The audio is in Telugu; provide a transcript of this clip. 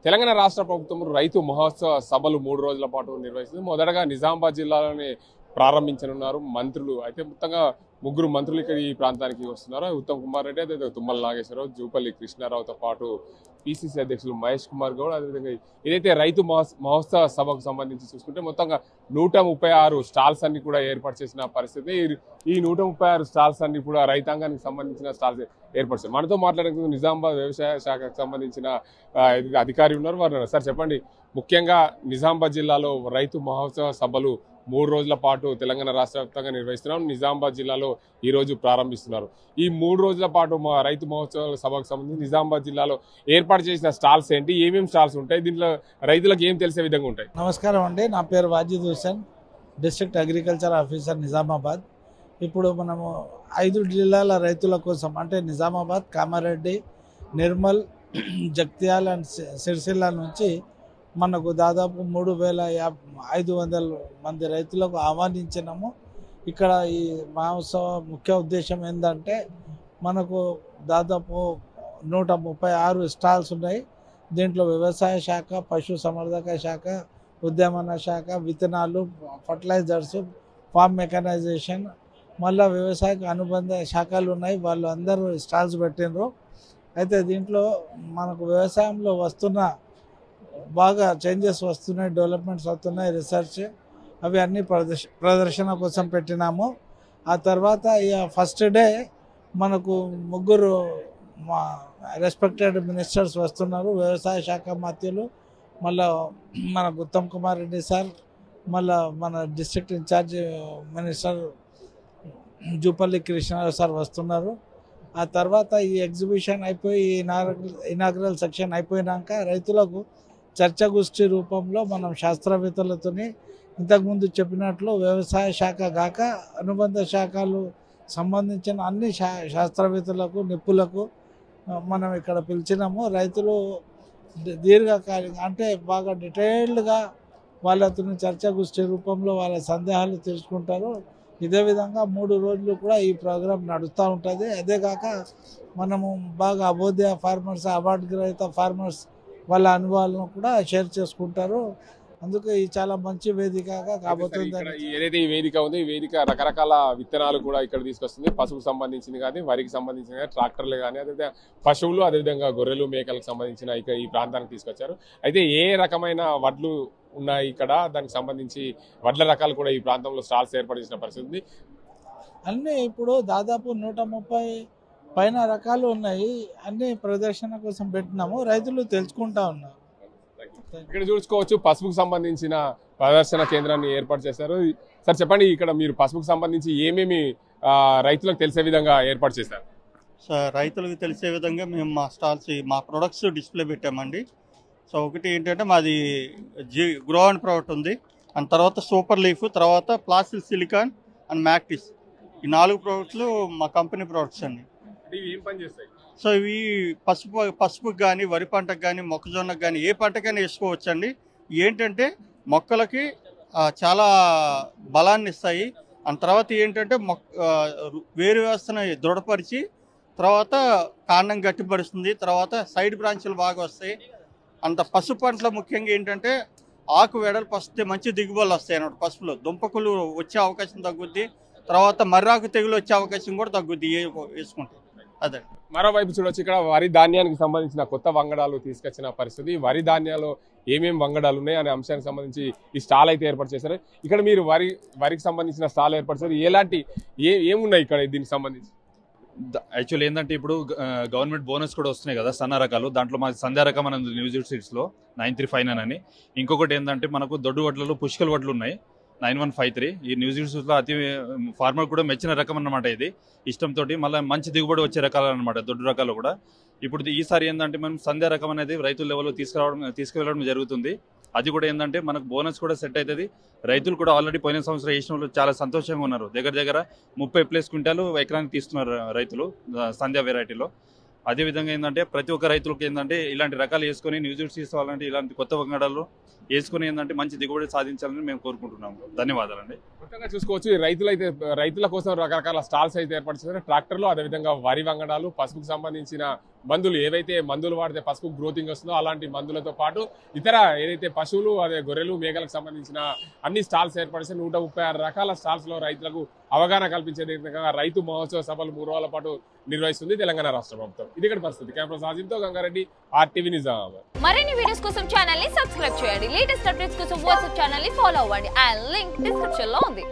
తెలంగాణ రాష్ట్ర ప్రభుత్వం రైతు మహోత్సవ సభలు 3 రోజుల పాటు నిర్వహిస్తుంది. మొదటగా నిజామాబాద్ జిల్లాలోనే ప్రారంభించనున్నారు మంత్రులు. అయితే మొత్తంగా 3 మంత్రులు ఇక్కడ ఈ ప్రాంతానికి వస్తున్నారు. ఉత్తమ్ కుమార్ రెడ్డి, అదేవిధంగా తుమ్మల నాగేశ్వరరావు, జూపల్లి కృష్ణారావుతో పాటు పిసిసి అధ్యక్షులు మహేష్ కుమార్ గౌడ్, అదేవిధంగా ఏదైతే రైతు మహోత్సవ సభకు సంబంధించి చూసుకుంటే మొత్తంగా 136 స్టాల్స్ అన్ని కూడా ఏర్పాటు చేసిన పరిస్థితి. ఈ 136 స్టాల్స్ అన్ని కూడా రైతాంగానికి సంబంధించిన స్టాల్స్ ఏర్పాటు చేశారు. మనతో మాట్లాడేందుకు నిజామాబాద్ వ్యవసాయ శాఖకు సంబంధించిన అధికారి ఉన్నారు. వారు సార్ చెప్పండి, ముఖ్యంగా నిజామాబాద్ జిల్లాలో రైతు మహోత్సవ సభలు 3 రోజుల పాటు తెలంగాణ రాష్ట్ర వ్యాప్తంగా నిర్వహిస్తున్నాం. నిజామాబాద్ జిల్లాలో ఈ రోజు ప్రారంభిస్తున్నారు. ఈ 3 రోజుల పాటు రైతు మహోత్సవ సభకు సంబంధించి నిజామాబాద్ జిల్లాలో ఏర్పాటు చేసిన స్టాల్స్ ఏంటి, ఏమేమి స్టాల్స్ ఉంటాయి, దీంట్లో రైతులకు ఏం తెలిసే విధంగా ఉంటాయి? నమస్కారం అండి, నా పేరు Wajid Hussain, district agriculture officer Nizamabad. ఇప్పుడు మనము 5 జిల్లాల రైతుల కోసం అంటే నిజామాబాద్, కామారెడ్డి, నిర్మల్, జగిత్యాల అండ్ సిరిసిల్ల నుంచి మనకు దాదాపు 3500 మంది రైతులకు ఆహ్వానించినాము. ఇక్కడ ఈ మహోత్సవ ముఖ్య ఉద్దేశం ఏంటంటే మనకు దాదాపు 136 స్టాల్స్ ఉన్నాయి. దీంట్లో వ్యవసాయ శాఖ, పశు సంవర్ధక శాఖ, ఉద్యానవన శాఖ, విత్తనాలు, ఫర్టిలైజర్స్, ఫార్మ్ మెకనైజేషన్, మళ్ళీ వ్యవసాయకు అనుబంధ శాఖలు ఉన్నాయి. వాళ్ళు అందరూ స్టాల్స్ పెట్టినరు. అయితే దీంట్లో మనకు వ్యవసాయంలో వస్తున్న బాగా చేంజెస్ వస్తున్నాయి, డెవలప్మెంట్స్ వస్తున్నాయి, రీసెర్చ్ అవి అన్నీ ప్రదర్శన కోసం పెట్టినాము. ఆ తర్వాత ఇక ఫస్ట్ డే మనకు 3 మా రెస్పెక్టెడ్ మినిస్టర్స్ వస్తున్నారు. వ్యవసాయ శాఖ మంత్రులు, మళ్ళీ మనకు ఉత్తమ్ కుమార్ రెడ్డి సార్, మళ్ళీ మన district incharge minister Jupally Krishna Rao sir వస్తున్నారు. ఆ తర్వాత ఈ ఎగ్జిబిషన్ అయిపోయి ఇనాగ్రల్ సెక్షన్ అయిపోయినాక రైతులకు చర్చగోష్ఠి రూపంలో మనం శాస్త్రవేత్తలతోని ఇంతకుముందు చెప్పినట్లు వ్యవసాయ శాఖ కాక అనుబంధ శాఖలు సంబంధించిన అన్ని శాస్త్రవేత్తలకు, నిపుణులకు మనం ఇక్కడ పిలిచినాము. రైతులు దీర్ఘకాలిక అంటే బాగా డీటెయిల్డ్గా వాళ్ళతో చర్చగోష్ఠి రూపంలో వాళ్ళ సందేహాలు తీర్చుకుంటారు. ఇదే విధంగా 3 రోజులు కూడా ఈ ప్రోగ్రాం నడుస్తూ ఉంటుంది. అదే కాక మనము బాగా అభోదయ ఫార్మర్స్, అవార్డు గ్రహీత ఫార్మర్స్ వాళ్ళ అనుభవాలను కూడా షేర్ చేసుకుంటారు. అందుకే ఈ చాలా మంచి వేదికగా కాబోతుంది. ఏదైతే ఈ వేదిక ఉందో ఈ వేదిక రకరకాల విత్తనాలు కూడా ఇక్కడ తీసుకొస్తుంది. పశువుకు సంబంధించింది కానీ, వరికి సంబంధించిన కానీ, ట్రాక్టర్లు కానీ, అదేవిధంగా పశువులు, అదేవిధంగా గొర్రెలు, మేకలకు సంబంధించిన ఇక్కడ ఈ ప్రాంతానికి తీసుకొచ్చారు. అయితే ఏ రకమైన వడ్లు ఉన్నాయి ఇక్కడ, దానికి సంబంధించి వడ్ల రకాలు కూడా ఈ ప్రాంతంలో స్టాల్స్ ఏర్పాటు చేసిన పరిస్థితి ఉంది. అన్నీ ఇప్పుడు దాదాపు 130 పైన రకాలు ఉన్నాయి. అన్ని ప్రదర్శన కోసం పెట్టినాము, రైతులు తెలుసుకుంటా ఉన్నారు. ఇక్కడ చూసుకోవచ్చు, పసుపుకు సంబంధించిన ప్రదర్శన కేంద్రాన్ని ఏర్పాటు చేశారు. సార్ చెప్పండి, ఇక్కడ మీరు పసుపుకు సంబంధించి ఏమేమి రైతులకు తెలిసే విధంగా ఏర్పాటు చేశారు? సార్, రైతులకు తెలిసే విధంగా మేము మా స్టాల్స్, మా ప్రొడక్ట్స్ డిస్ప్లే పెట్టామండి. సో ఒకటి ఏంటంటే మాది గ్రో అండ్ ప్రొడక్ట్ ఉంది, అండ్ తర్వాత సూపర్ లీఫ్, తర్వాత ప్లాస్టిక్ సిలికాన్ అండ్ మ్యాక్టిస్. ఈ 4 ప్రోడక్ట్స్లు మా కంపెనీ ప్రోడక్ట్స్ అండి. ఏం పని చేస్తాయి? సో ఇవి పసుపుకి కానీ, వరి పంటకు కానీ, మొక్కజొన్నకు కానీ, ఏ పంటకైనా వేసుకోవచ్చండి. ఏంటంటే మొక్కలకి చాలా బలాన్ని ఇస్తాయి. అండ్ తర్వాత ఏంటంటే వేరు వ్యవస్థను దృఢపరిచి తర్వాత కాండం గట్టిపరుస్తుంది. తర్వాత సైడ్ బ్రాంచ్లు బాగా వస్తాయి. అంత పసుపు పంటలో ముఖ్యంగా ఏంటంటే ఆకు వెడల్పు వస్తే మంచి దిగుబడులు వస్తాయి అన్నమాట. పసుపులో దుంపకులు వచ్చే అవకాశం తగ్గుద్ది. తర్వాత మర్రాకు తెగులు వచ్చే అవకాశం కూడా తగ్గుద్ది వేసుకుంటే. అదే మరోవైపు చూడొచ్చు, ఇక్కడ వరి ధాన్యానికి సంబంధించిన కొత్త వంగడాలు తీసుకొచ్చిన పరిస్థితి. వరి ధాన్యాలు ఏమేమి వంగడాలు ఉన్నాయి అనే అంశానికి సంబంధించి ఈ స్టాల్ అయితే ఏర్పాటు చేశారు. ఇక్కడ మీరు వరికి సంబంధించిన స్టాల్ ఏర్పాటు చేశారు. ఎలాంటి ఏమున్నాయి ఇక్కడ దీనికి సంబంధించి? యాక్చువల్లీ ఏంటంటే ఇప్పుడు గవర్నమెంట్ బోనస్ కూడా వస్తున్నాయి కదా సన్న రకాలు. దాంట్లో మాది సంధ్యా రకం అనేది న్యూజిడ్ సీడ్స్లో 9359 అని. ఇంకొకటి ఏంటంటే మనకు దొడ్డు వడ్లలో పుష్కల్ వడ్లు ఉన్నాయి 9153. ఈ న్యూజిడ్ సీడ్స్లో అతి ఫార్మర్ కూడా మెచ్చిన రకం అన్నమాట. ఇది ఇష్టంతో మళ్ళీ మంచి దిగుబడి వచ్చే రకాలు అనమాట, దొడ్డు రకాలు కూడా. ఇప్పుడు ఈసారి ఏంటంటే మనం సంధ్యా రకం అనేది రైతుల లెవెల్లో తీసుకువెళ్ళడం జరుగుతుంది. అది కూడా ఏంటంటే మనకు బోనస్ కూడా సెట్ అవుతుంది. రైతులు కూడా ఆల్రెడీ పోయిన సంవత్సరం వేసిన వాళ్ళు చాలా సంతోషంగా ఉన్నారు. దగ్గర 30+ క్వింటాలు ఎకరానికి తీస్తున్నారు రైతులు సంధ్యా వెరైటీలో. అదేవిధంగా ఏంటంటే ప్రతి ఒక్క రైతులకు ఏంటంటే ఇలాంటి రకాలు వేసుకొని న్యూజిడ్ సీడ్స్ అలాంటి ఇలాంటి కొత్త వంగడాలు వేసుకుని ఏంటంటే మంచి దిగుబడి సాధించాలని మేము కోరుకుంటున్నాము. ధన్యవాదాలండి. మొత్తంగా చూసుకోవచ్చు ఈ రైతుల కోసం రకరకాల స్టాల్స్ అయితే ఏర్పాటు చేశారు. ట్రాక్టర్లు, అదేవిధంగా వరి వంగడాలు, పసుపుకు సంబంధించిన మందులు, ఏవైతే మందులు వాడితే పసుపు గ్రోతింగ్ వస్తుందో అలాంటి మందులతో పాటు ఇతర ఏదైతే పశువులు, అదే గొర్రెలు, మేకలకు సంబంధించిన అన్ని స్టాల్స్ ఏర్పాటు చేసి 136 రకాల స్టాల్స్ లో రైతులకు అవగాహన కల్పించే విధంగా రైతు మహోత్సవ సభలు 3 రోజుల పాటు నిర్వహిస్తుంది తెలంగాణ రాష్ట్ర ప్రభుత్వం. ఇది ఇక్కడ పరిస్థితి. కెమెరా సాజింతో గంగారెడ్డి, RTV నిజామాబాద్. మరిన్ని వీడియోస్ కోసం ఛానల్ ని సబ్స్క్రైబ్ చేయండి. లేటెస్ట్ అప్డేట్స్ కోసం వాట్సాప్ ఛానల్ ని ఫాలో అవ్వండి. ఆ లింక్ డిస్క్రిప్షన్ లో ఉంది.